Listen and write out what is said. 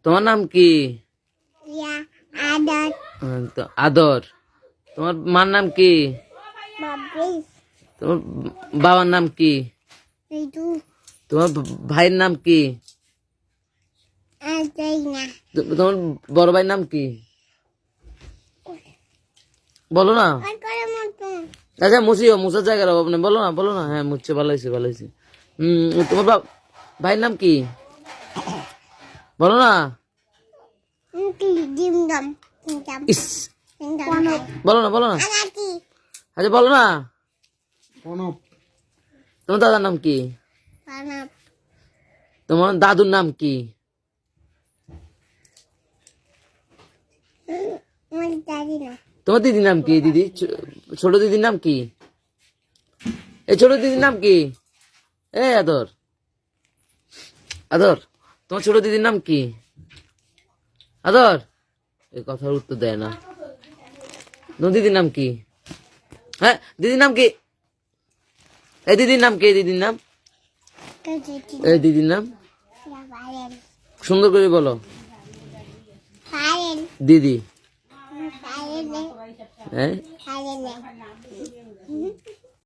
তোমার নাম কি? ইয়া আদর তো আদর। তোমার মার নাম কি? বাবিস তোমার বাবার নাম কি? রিতু তোমার ভাইয়ের নাম কি? আজাইনা তোমার বড় ভাইয়ের নাম কি? বলো না। আর করে মতো আচ্ছা মুছিও, মুছার জায়গার অভাব নেই, বলো না বলো না। হ্যাঁ মুছছে, ভালো হয়েছে ভালো হয়েছে। তোমার ভাইয়ের নাম কি? বলো না। কি ডিম দম দম ইস, দম বলো না বলো না। আলাতি আচ্ছা বলো না। প্রণব। তোমার দাদার নাম কি? পানাপ তোমার দাদুর নাম কি? আমার দাদি না তোমার দিদির নাম কি? দিদি ছোট দিদির নাম কি? এই ছোট দিদির নাম কি? এ আদর, আদর, তোমার ছোট দিদির নাম কি? আদর, এই কথার উত্তর দেয় না। তোমার দিদির নাম কি? হ্যাঁ দিদির নাম কি? এই দিদির নাম কি? এই দিদির নাম, কাজিটি এই দিদির নাম ফারেন সুন্দর করে বলো। ফারেন দিদি। ফারেন হ্যাঁ ফারেন